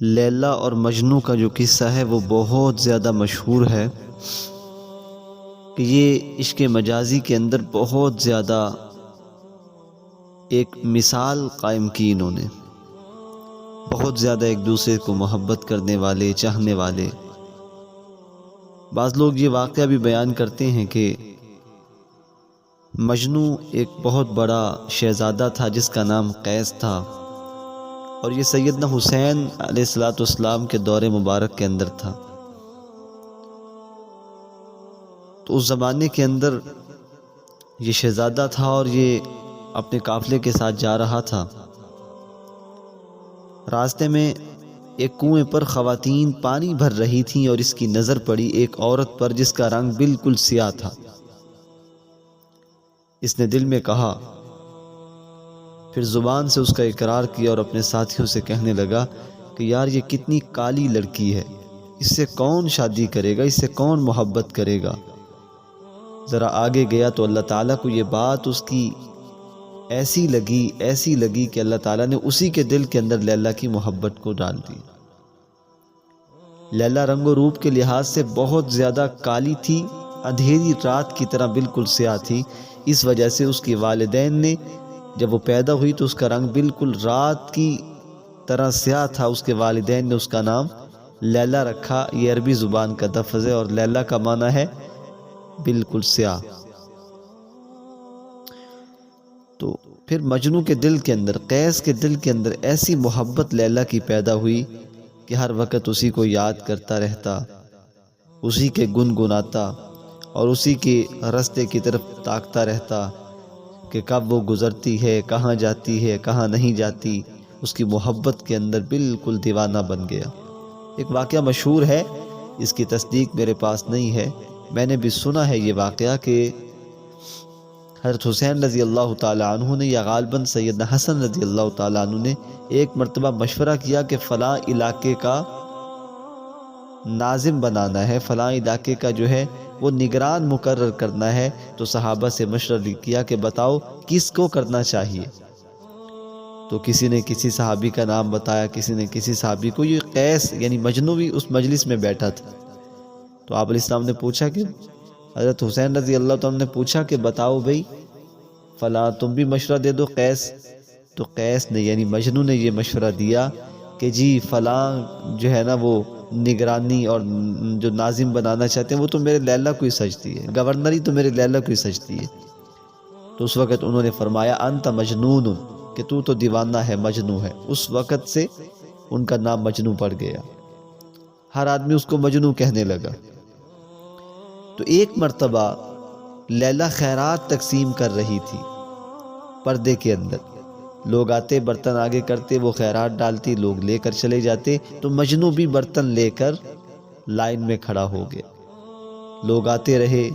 لیلا اور مجنو کا جو قصہ ہے وہ بہت زیادہ مشہور ہے کہ یہ عشق مجازی کے اندر بہت زیادہ ایک مثال قائم کی انہوں نے، بہت زیادہ ایک دوسرے کو محبت کرنے والے، چاہنے والے۔ بعض لوگ یہ واقعہ بھی بیان کرتے ہیں کہ مجنو ایک بہت بڑا شہزادہ تھا جس کا نام قیس تھا، اور یہ سیدنا حسین علیہ السلام کے دور مبارک کے اندر تھا۔ تو اس زمانے کے اندر یہ شہزادہ تھا اور یہ اپنے قافلے کے ساتھ جا رہا تھا۔ راستے میں ایک کنویں پر خواتین پانی بھر رہی تھیں اور اس کی نظر پڑی ایک عورت پر جس کا رنگ بالکل سیاہ تھا۔ اس نے دل میں کہا، پھر زبان سے اس کا اقرار کیا اور اپنے ساتھیوں سے کہنے لگا کہ یار یہ کتنی کالی لڑکی ہے، اس سے کون شادی کرے گا، اس سے کون محبت کرے گا۔ ذرا آگے گیا تو اللہ تعالیٰ کو یہ بات اس کی ایسی لگی کہ اللہ تعالیٰ نے اسی کے دل کے اندر لیلا کی محبت کو ڈال دی۔ لیلا رنگ و روپ کے لحاظ سے بہت زیادہ کالی تھی، اندھیری رات کی طرح بالکل سیاہ تھی۔ اس وجہ سے اس کے والدین نے جب وہ پیدا ہوئی تو اس کا رنگ بالکل رات کی طرح سیاہ تھا۔ اس کے والدین نے اس کا نام لیلا رکھا۔ یہ عربی زبان کا لفظ ہے اور لیلا کا معنی ہے بالکل سیاہ۔ تو پھر مجنو کے دل کے اندر، قیس کے دل کے اندر ایسی محبت لیلا کی پیدا ہوئی کہ ہر وقت اسی کو یاد کرتا رہتا، اسی کے گنگناتا اور اسی کے راستے کی طرف تاکتا رہتا کہ کب وہ گزرتی ہے، کہاں جاتی ہے، کہاں نہیں جاتی۔ اس کی محبت کے اندر بالکل دیوانہ بن گیا۔ ایک واقعہ مشہور ہے، اس کی تصدیق میرے پاس نہیں ہے، میں نے بھی سنا ہے یہ واقعہ کہ حضرت حسین رضی اللہ تعالیٰ عنہ نے یا غالباً سیدنا حسن رضی اللہ تعالیٰ عنہ نے ایک مرتبہ مشورہ کیا کہ فلاں علاقے کا ناظم بنانا ہے، فلاں علاقے کا جو ہے وہ نگران مقرر کرنا ہے۔ تو صحابہ سے مشورہ کیا کہ بتاؤ کس کو کرنا چاہیے۔ تو کسی نے کسی صحابی کا نام بتایا، کسی نے کسی صحابی کو۔ یہ قیس یعنی مجنو بھی اس مجلس میں بیٹھا تھا۔ تو آپ علیہ السلام نے پوچھا کہ حضرت حسین رضی اللہ عنہ نے پوچھا کہ بتاؤ بھئی فلاں تم بھی مشورہ دے دو قیس۔ تو قیس نے یعنی مجنو نے یہ مشورہ دیا کہ جی فلاں جو ہے نا وہ نگرانی اور جو ناظم بنانا چاہتے ہیں وہ تو میرے لیلا کو ہی سجتی ہے، گورنری تو میرے لیلا کو ہی سجتی ہے۔ تو اس وقت انہوں نے فرمایا انت مجنون، کہ تو دیوانہ ہے، مجنو ہے۔ اس وقت سے ان کا نام مجنو پڑ گیا، ہر آدمی اس کو مجنو کہنے لگا۔ تو ایک مرتبہ لیلا خیرات تقسیم کر رہی تھی پردے کے اندر، لوگ آتے برتن آگے کرتے، وہ خیرات ڈالتی، لوگ لے کر چلے جاتے۔ تو مجنو بھی برتن لے کر لائن میں کھڑا ہو گیا، لوگ آتے رہے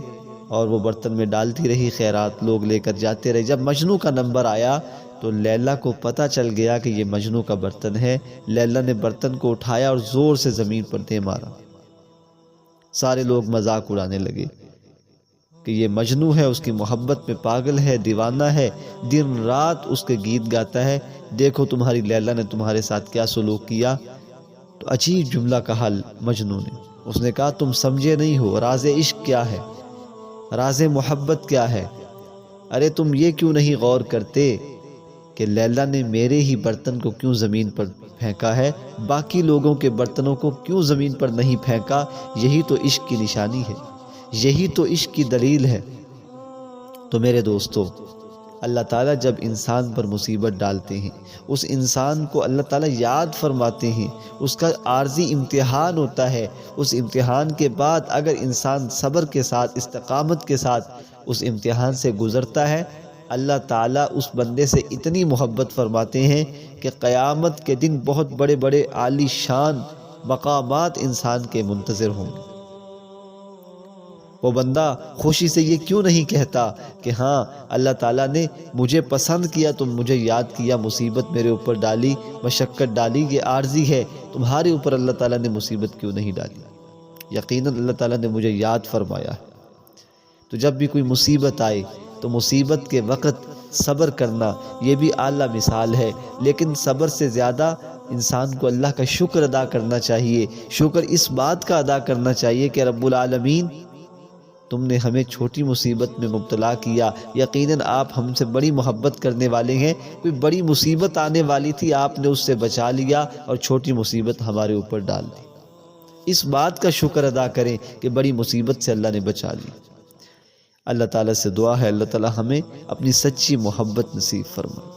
اور وہ برتن میں ڈالتی رہی خیرات، لوگ لے کر جاتے رہے۔ جب مجنو کا نمبر آیا تو لیلا کو پتہ چل گیا کہ یہ مجنو کا برتن ہے۔ لیلا نے برتن کو اٹھایا اور زور سے زمین پر دے مارا۔ سارے لوگ مذاق اڑانے لگے کہ یہ مجنو ہے، اس کی محبت میں پاگل ہے، دیوانہ ہے، دن رات اس کے گیت گاتا ہے، دیکھو تمہاری لیلا نے تمہارے ساتھ کیا سلوک کیا۔ تو عجیب جملہ کہا مجنو نے، اس نے کہا تم سمجھے نہیں ہو راز عشق کیا ہے، راز محبت کیا ہے۔ ارے تم یہ کیوں نہیں غور کرتے کہ لیلا نے میرے ہی برتن کو کیوں زمین پر پھینکا ہے، باقی لوگوں کے برتنوں کو کیوں زمین پر نہیں پھینکا۔ یہی تو عشق کی نشانی ہے، یہی تو عشق کی دلیل ہے۔ تو میرے دوستو، اللہ تعالیٰ جب انسان پر مصیبت ڈالتے ہیں، اس انسان کو اللہ تعالیٰ یاد فرماتے ہیں، اس کا عارضی امتحان ہوتا ہے۔ اس امتحان کے بعد اگر انسان صبر کے ساتھ، استقامت کے ساتھ اس امتحان سے گزرتا ہے، اللہ تعالیٰ اس بندے سے اتنی محبت فرماتے ہیں کہ قیامت کے دن بہت بڑے بڑے عالی شان مقامات انسان کے منتظر ہوں گے۔ وہ بندہ خوشی سے یہ کیوں نہیں کہتا کہ ہاں اللہ تعالیٰ نے مجھے پسند کیا، تم مجھے یاد کیا، مصیبت میرے اوپر ڈالی، مشقت ڈالی، یہ عارضی ہے، تمہارے اوپر اللہ تعالیٰ نے مصیبت کیوں نہیں ڈالی؟ یقیناً اللہ تعالیٰ نے مجھے یاد فرمایا ہے۔ تو جب بھی کوئی مصیبت آئے تو مصیبت کے وقت صبر کرنا یہ بھی اعلیٰ مثال ہے، لیکن صبر سے زیادہ انسان کو اللہ کا شکر ادا کرنا چاہیے۔ شکر اس بات کا ادا کرنا چاہیے کہ رب العالمین تم نے ہمیں چھوٹی مصیبت میں مبتلا کیا، یقیناً آپ ہم سے بڑی محبت کرنے والے ہیں، کوئی بڑی مصیبت آنے والی تھی، آپ نے اس سے بچا لیا اور چھوٹی مصیبت ہمارے اوپر ڈال دی۔ اس بات کا شکر ادا کریں کہ بڑی مصیبت سے اللہ نے بچا لی۔ اللہ تعالیٰ سے دعا ہے اللہ تعالیٰ ہمیں اپنی سچی محبت نصیب فرمائے۔